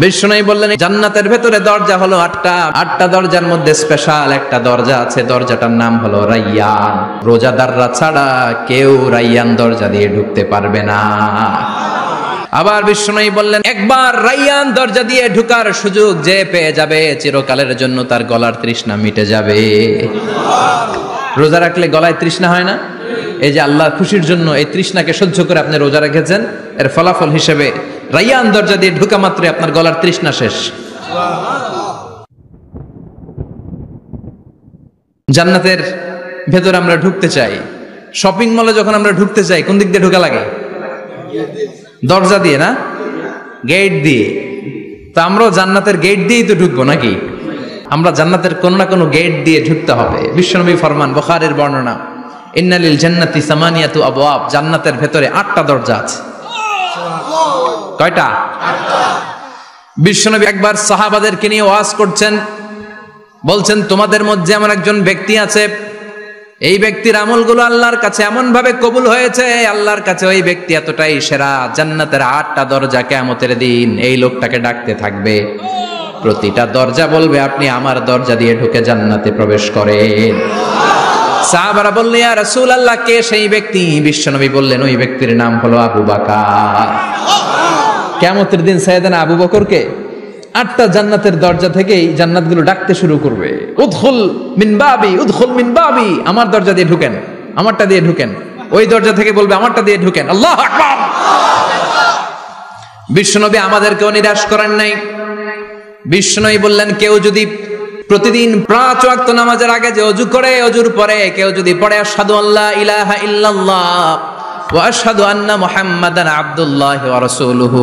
বিষ্ণু বললেন জান্নাতের ভেতরে দরজা হলো আটটা দরজার মধ্যে স্পেশাল একটা দরজা আছে, দরজাটার নাম হলো রাইয়ান। রোজাদাররা ছাড়া কেউ রাইয়ান দরজা দিয়ে ঢুকতে পারবে না। আবার বিষ্ণু বললেন একবার রাইয়ান দরজা দিয়ে ঢুকার সুযোগ যে পেয়ে যাবে চিরকালের জন্য তার গলার তৃষ্ণা মিটে যাবে। রোজা রাখলে গলায় তৃষ্ণা হয় না? এই যে আল্লাহর খুশির জন্য এই তৃষ্ণাকে সহ্য করে আপনি রোজা রেখেছেন, এর ফলাফল হিসেবে রাইয়ান দরজা দিয়ে ঢুকা মাত্রই আপনার গলার তৃষ্ণা শেষ। জান্নাতের ভেতরে আমরা ঢুকতে চাই, শপিং মলে যখন আমরা ঢুকতে চাই কোন দিক দিয়ে ঢোকা লাগে? দরজা দিয়ে না, গেট দিয়ে। তো আমরাও জান্নাতের গেট দিয়েই তো ঢুকবো নাকি? আমরা জান্নাতের কোনো না কোনো গেট দিয়ে ঢুকতে হবে। বিশ্বনবী ফরমান, বুখারীর বর্ণনা, ইন্নালিল জান্নাতি সামানিয়াতু আবওয়াব, জান্নাতের ভেতরে 8টা দরজা আছে। কয়টা? বিশ্বনবী একবার সাহাবাদেরকে নিয়ে ওয়াজ করছেন, বলছেন তোমাদের মধ্যে এমন একজন ব্যক্তি আছে, এই ব্যক্তির আমলগুলো আল্লাহর কাছে এমন ভাবে কবুল হয়েছে, আল্লাহর কাছে ওই ব্যক্তি এতটাই সেরা, জান্নাতের 8টা দরজা কিয়ামতের দিন এই লোকটাকে ডাকতে থাকবে। প্রতিটা দরজা বলবে আপনি আমার দরজা দিয়ে ঢুকে জান্নাতে প্রবেশ করেন। সাহাবারা বললেন ইয়া রাসূলুল্লাহ, কে সেই ব্যক্তি? বিশ্বনবী বললেন ওই ব্যক্তির নাম হলো আবু বকর। কিয়ামতের দিন সাইয়েদনা আবু বকরকে 8টা জান্নাতের দরজা থেকেই জান্নাতগুলো ডাকতে শুরু করবে, উদখুল মিন বাবি, উদখুল মিন বাবি, আমার দরজা দিয়ে ঢুকেন, আমারটা দিয়ে ঢুকেন। ওই দরজা থেকে বলবে আমারটা দিয়ে ঢুকেন। আল্লাহু আকবার। বিশ্বনবী আমাদেরকেও নিরাশ করেন নাই। বিশ্বনবী বললেন কেউ যদি প্রতিদিন 5 ওয়াক্ত নামাজের আগে যে ওযু করে, ওযুর পরে কেউ যদি পড়ে আশহাদু আল্লা ইলাহা ইল্লাল্লাহ ওয়া আশহাদু আন্না মুহাম্মাদান আবদুল্লাহি ওয়া রাসূলুহু,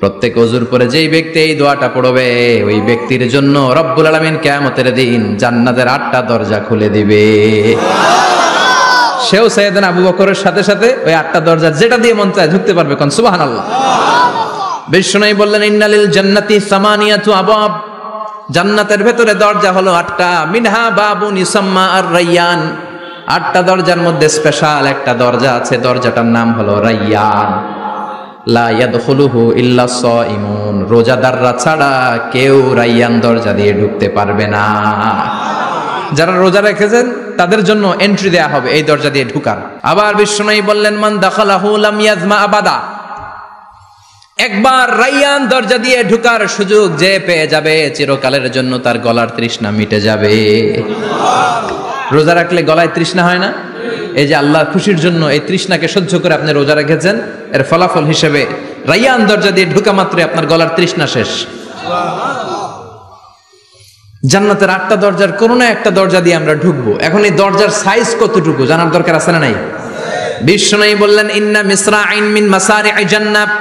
প্রত্যেক ওযুর পরে যেই ব্যক্তি এই দোয়াটা পড়বে ওই ব্যক্তির জন্য রব্বুল আলামিন কিয়ামতের দিন জান্নাতের 8টা দরজা খুলে দিবে। সেও সাইয়েদনা আবু বকরের সাথে সাথে ওই 8টা দরজা যেটা দিয়ে মন চায় ঢুকতে পারবে। কোন সুবহানাল্লাহ। বিষ্ণু বললেন ইন্নালিল জান্নাতি সামানিয়াতু আবওয়াব, জান্নাতের ভেতরে দরজা হলো 8টা, মিনহা বাবুন ইউসাম্মা আর রাইয়ান, 8টা দরজার মধ্যে স্পেশাল একটা দরজা আছে, দরজাটার নাম হলো রাইয়ান। লা ইয়াদখুলুহু ইল্লা সাইমুন, রোজাদাররা ছাড়া কেউ রাইয়ান দরজা দিয়ে ঢুকতে পারবে না। যারা রোজা রেখেছেন তাদের জন্য এন্ট্রি দেয়া হবে এই দরজা দিয়ে ঢুকার। আবার বিষ্ণু বললেন মান দাখালাহু লাম ইয়াজমা আবাদা, একবার রাইয়ান দরজা দিয়ে ঢুকার সুযোগ যে পেয়ে যাবে চিরকালের জন্য তার গলার তৃষ্ণা মিটে যাবে। রোজা রাখলে গলায় তৃষ্ণা হয় না? এই যে আল্লাহর খুশির জন্য এই তৃষ্ণাকে সহ্য করে আপনি রোজা রেখেছেন, এর ফলাফল হিসেবে রাইয়ান দরজা দিয়ে ঢুকা মাত্রই আপনার গলার তৃষ্ণা শেষ। জান্নাতের 8টা দরজার কোনো না একটা দরজা দিয়ে আমরা ঢুকবো। এখন এই দরজার সাইজ কতটুকু জানার দরকার আছে না নাই? বিষ্ণু বললেন ইন্না মিসরাইন মিন মাসারি'i জান্নাত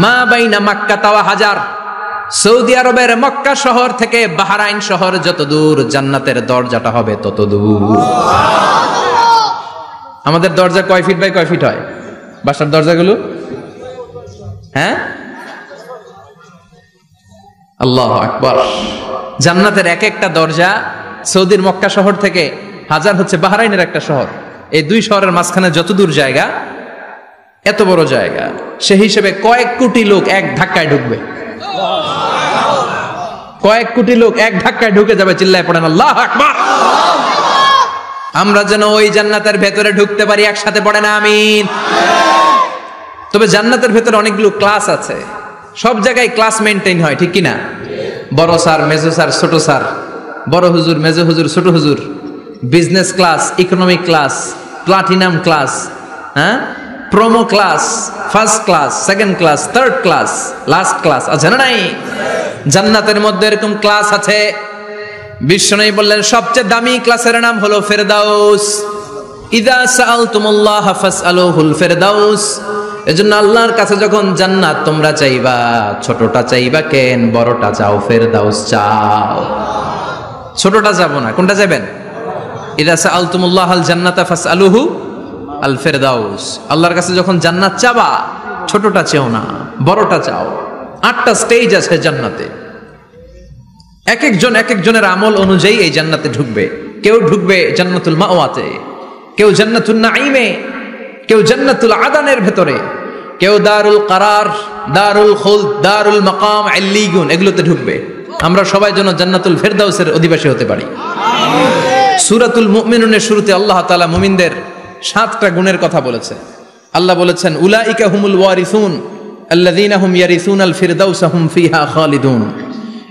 মা বাইনা মাক্কা ওয়া হাজার, সৌদি আরবের মক্কা শহর থেকে বাহরাইন শহর যত দূর, জান্নাতের দরজাটা হবে তত দূর। আমাদের দরজা কয় ফিট বাই কয় ফিট হয় বাসার দরজাগুলো? হ্যাঁ, আল্লাহু আকবার। জান্নাতের এক একটা দরজা সৌদির মক্কা শহর থেকে হাজার হচ্ছে বাহরাইনের একটা শহর, এই 2 শহরের মাঝখানে যত দূর জায়গা এত বড় জায়গা, সেই হিসেবে কয়েক কোটি লোক এক ধাক্কায় ঢুকবে। কয়েক কোটি লোক এক ধাক্কায় ঢুকে যাবে। চিল্লায় পড়েন আল্লাহু আকবার। আমরা যেন ওই জান্নাতের ভেতরে ঢুকতে পারি, একসাথে পড়েন আমিন। তবে জান্নাতের ভেতরে অনেকগুলো ক্লাস আছে, সব জায়গায় ক্লাস মেইনটেইন হয়, ঠিক কিনা? বড় স্যার, মেজো স্যার, ছোট স্যার, বড় হুজুর, মেজো হুজুর, ছোট হুজুর, business class, economic class, platinum class, হ্যাঁ, promo class, first class, second class, third class, last class আছে না নাই? জান্নাতের মধ্যে এরকম ক্লাস আছে। বিষ্ণু বললেন সবচেয়ে দামি ক্লাসের নাম হলো ফেরদাউস। ইযা সাআলতুমুল্লাহ ফাসআলুহুল ফেরদাউস, এজন্য আল্লাহর কাছে যখন জান্নাত তোমরা চাইবা, ছোটটা চাইবা কেন, বড়টা চাও, ফেরদাউস চাও। ছোটটা যাবো না, কোনটা যাবেন? ইযা সাআলতুমুল্লাহ আল জান্নাতা ফাসআলুহু আল ফেরদাউস, আল্লাহর কাছে যখন জান্নাত চাবা ছোটটা চেও না, বড়টা চাও। 8টা স্টেজ আছে জান্নাতে, এক একজনের আমল অনুযায়ী এই জান্নাতে ঢুকবে। কেউ ঢুকবে জান্নাতুল মাওয়াতে, কেউ জান্নাতুল নাঈমে, কেউ জান্নাতুল আদানের ভেতরে, কেউ দারুল কারার, দারুল খুলদ, দারুল মাকাম, ইল্লিগুন এগুলোতে ঢুকবে। আমরা সবাই যেন জান্নাতুল ফেরদাউসের অধিবাসী হতে পারি। সূরাতুল মুমিনুনের শুরুতে আল্লাহ তাআলা মুমিনদের 7টা গুণের কথা বলেছে। আল্লাহ বলেছেন উলাইকা হুমুল ওয়ারিসুন আল্লাযীনা হুম ইয়ারিসুনাল ফিরদাউসা হুম ফিহা খালিদুন।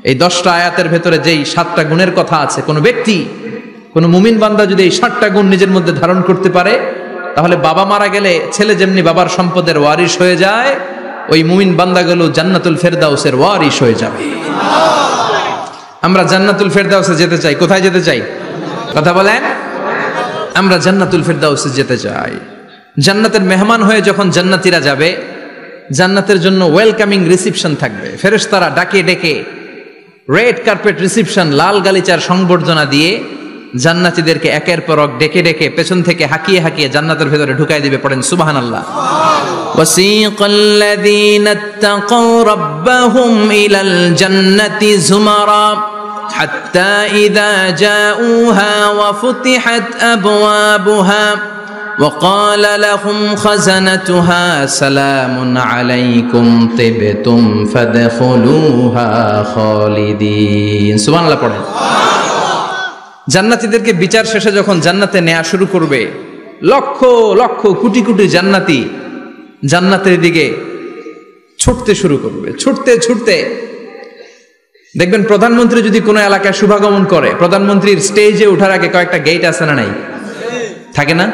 এই 10টা আয়াতের ভেতরে যেই 7টা গুণের কথা আছে, কোন ব্যক্তি, কোন মুমিন বান্দা যদি এই 7টা গুণ নিজের মধ্যে ধারণ করতে পারে, তাহলে বাবা মারা গেলে ছেলে যেমনি বাবার সম্পদের ওয়ারিশ হয়ে যায়, ওই মুমিন বান্দাগুলো জান্নাতুল ফেরদাউসের ওয়ারিশ হয়ে যাবে। আমরা জান্নাতুল ফেরদাউসে যেতে চাই। কোথায় যেতে চাই? কথা বলেন। আমরা জান্নাতুল ফেরদাউসে যেতে চাই। জান্নাতের মেহমান হয়ে যখন জান্নাতীরা যাবে, জান্নাতের জন্য ওয়েলকামিং রিসিপশন থাকবে। ফেরেশতারা ডাকে ডেকে রেড কার্পেট রিসিপশন, লাল গালিচার সংবর্ধনা দিয়ে জান্নাতীদেরকে একের পর এক ডেকে ডেকে পেছন থেকে হাঁকিয়ে হাঁকিয়ে জান্নাতের ভেতরে ঢুকাই দিবে। পড়েন সুবহানাল্লাহ। ওয়াসিকাল্লাযীনা ইত্তাকাউ রাব্বাহুম ইলাল জান্নাতি যুমারা হাত্তা ইযা জাউহা ওয়া ফুতিহাত আবওয়াবুহা وقال لهم خزنتها سلام عليكم طبتم فادخلوها خالدين। সুবহানাল্লাহ পড়েন। জান্নাতীদেরকে বিচার শেষে যখন জান্নাতে নেওয়া শুরু করবে, লক্ষ লক্ষ কোটি কোটি জান্নাতি জান্নাতের দিকে ছুটতে শুরু করবে। ছুটতে ছুটতে দেখবেন প্রধানমন্ত্রী যদি কোনো এলাকায় শুভাগমন করে, প্রধানমন্ত্রীর স্টেজে ওঠার আগে কয়েকটা গেট আছে না নাই? থাকে না?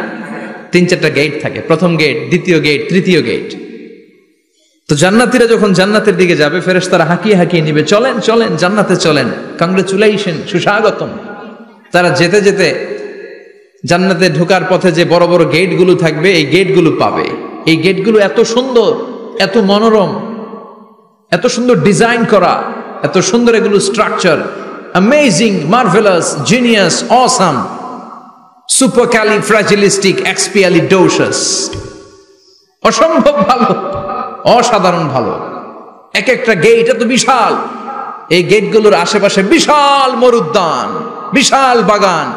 3-4টা গেট থাকে। প্রথম গেট, দ্বিতীয় গেট, তৃতীয় গেট। তো জান্নাতীরা যখন জান্নাতের দিকে যাবে, ফেরেশতারা হাঁকিয়ে হাঁকিয়ে নিবে, চলেন চলেন জান্নাতে চলেন, কংগ্রেচুলেশন, সুস্বাগতম। তারা যেতে যেতে জান্নাতে ঢোকার পথে যে বড় বড় গেটগুলো থাকবে, এই গেটগুলো পাবে। এই গেটগুলো এত সুন্দর, এত মনোরম, এত সুন্দর ডিজাইন করা, এত সুন্দর এগুলো structure, amazing, marvellous, genius, awesome, supercalifragilisticexpialidocious, অসম্ভব ভালো, অসাধারণ ভালো। এক একটা গেট এত বিশাল। এই গেটগুলোর আশেপাশে বিশাল মরুদ্যান, বিশাল বাগান,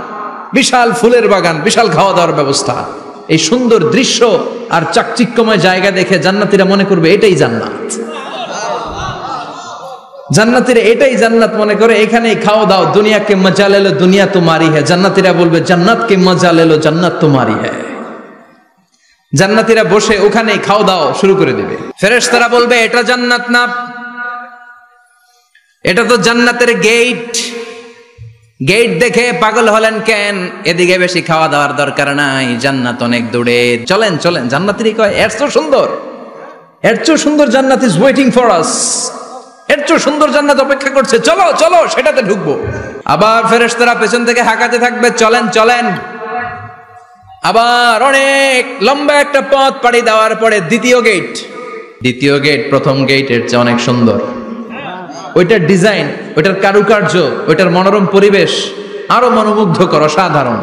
বিশাল ফুলের বাগান, বিশাল খাওয়া দাওয়ার ব্যবস্থা। এই সুন্দর দৃশ্য আর চাকচিক্যময় জায়গা দেখে জান্নাতীরা মনে করবে এটাই জান্নাত। জান্নাতীরা এটাই জান্নাত মনে করে, এখানেই খাও দাও, দুনিয়া কে মজা লে লো দুনিয়া তোমারি হ্যায়। জান্নাতীরা বলবে জান্নাত কে মজা লে লো জান্নাত তোমারি হ্যায়। জান্নাতীরা বসে ওখানেই খাও দাও শুরু করে দিবে। ফেরেশতারা বলবে এটা জান্নাত না, এটা তো জান্নাতের গেট। গেট দেখে পাগল হলেন কেন? এদিকে বেশি খাওয়া দাওয়ার দরকার নাই, জান্নাত অনেক দূরে, চলেন চলেন। জান্নাতীরা কয় এর চেয়ে সুন্দর, এর চেয়ে সুন্দর জান্নাত ইজ ওয়েটিং ফর আস, এর চেয়ে সুন্দর জান্নাত অপেক্ষা করছে, চলো চলো সেটাতে ঢুকবো। আবার ফেরেশতারা পেছন থেকে হাঁকাতে থাকবে, চলেন চলেন। আবার অনেক লম্বা একটা পথ পাড়ি দেওয়ার পরে দ্বিতীয় গেট। দ্বিতীয় গেট প্রথম গেটের চেয়ে অনেক সুন্দর। ওইটার ডিজাইন, ওইটার কারুকার্য, ওইটার মনোরম পরিবেশ আরো মনোমুগ্ধকর, অসাধারণ।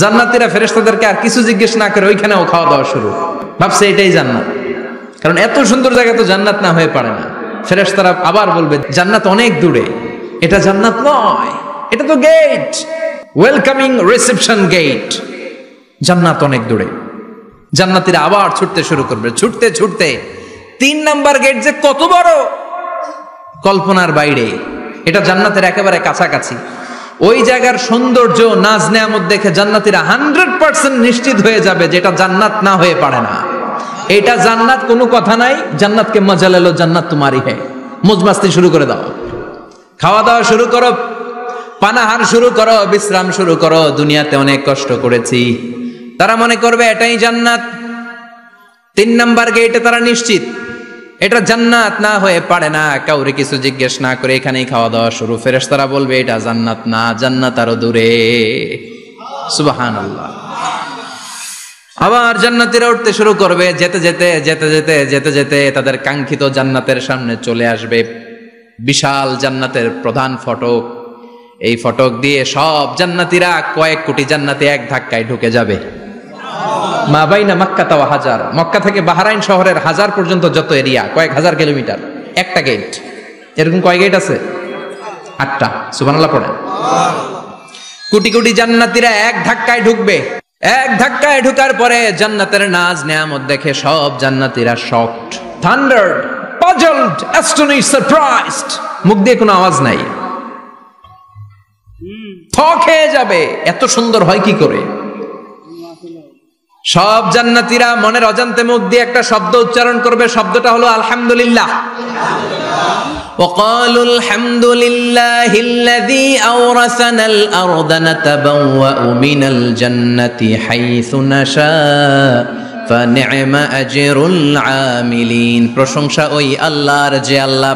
জান্নাতীরা ফেরেশতাদেরকে আর কিছু জিজ্ঞেস না করে ওইখানেও খাওয়া দাওয়া শুরু। ভাবছে এটাই জান্নাত, কারণ এত সুন্দর জায়গা তো জান্নাত না হয়ে পারে না। ফেরেশতারা আবার বলবে জান্নাত অনেক দূরে, এটা জান্নাত নয়, এটা তো গেট, ওয়েলকামিং রিসেপশন গেট, জান্নাত অনেক দূরে। জান্নাতীরা আবার ছুটতে শুরু করবে। ছুটতে ছুটতে 3 নাম্বার গেট যে কত বড়, কল্পনার বাইরে। এটা জান্নাতের একেবারে কাছাকাছি। ওই জায়গার সৌন্দর্য, নাজ নেয়ামত দেখে জান্নাতীরা 100% নিশ্চিত হয়ে যাবে যে এটা জান্নাত না হয়ে পারে না, এটা জান্নাত, কোনো কথা নাই। জান্নাতকে মজা লেলো জান্নাত তোমারি হ্যায়। মজমাস্তি শুরু করে দাও, খাওয়া দাওয়া শুরু করো, পানাহার শুরু করো, বিশ্রাম শুরু করো। দুনিয়াতে অনেক কষ্ট করেছি। তারা মনে করবে এটাই জান্নাত। 3 নাম্বার গেটে তারা নিশ্চিত এটা জান্নাত না হয়ে পারে না। কাউরে কিছু জিজ্ঞেস না করে এখানেই খাওয়া দাওয়া শুরু। ফেরেশতারা বলবে এটা জান্নাত না, জান্নাত আরো দূরে। সুবহানাল্লাহ। আবার জান্নাতীরা উঠতে শুরু করবে। যেতে যেতে যেতে যেতে যেতে যেতে তাদের কাঙ্ক্ষিত জান্নাতের সামনে চলে আসবে। বিশাল জান্নাতের প্রধান ফটক। এই ফটক দিয়ে সব জান্নাতীরা, কয়েক কোটি জান্নাতি এক ধাক্কায় ঢুকে যাবে। মা বাইনা মক্কা ওয়া হাজার, মক্কা থেকে বাহরাইন শহরের হাজার পর্যন্ত যত এরিয়া, কয়েক হাজার কিলোমিটার, একটা গেট। এরকম কয় গেট আছে? 8টা। সুবহানাল্লাহ পড়েন। কোটি কোটি জান্নাতীরা এক ধাক্কায় ঢুকবে। এক ধাক্কায় ঢোকার পরে জান্নাতের নাজ নেয়ামত দেখে সব জান্নাতীরা শকড, থান্ডার্ড, পাজলড, অ্যাস্টনিশড, সারপ্রাইজড। মুখ দিয়ে কোনো আওয়াজ নাই, থ খেয়ে যাবে, এত সুন্দর হয় কি করে। সব জান্নাতীরা মনের অজান্তে মুখ দিয়ে একটা শব্দ উচ্চারণ করবে, শব্দটা হলো আলহামদুলিল্লাহ। وقالوا الحمد لله الذي أورثنا الأرض نتبوأ من الجنة حيث نشاء فنعم أجر العاملين। প্রশংসা ওই আল্লাহর যে আল্লাহ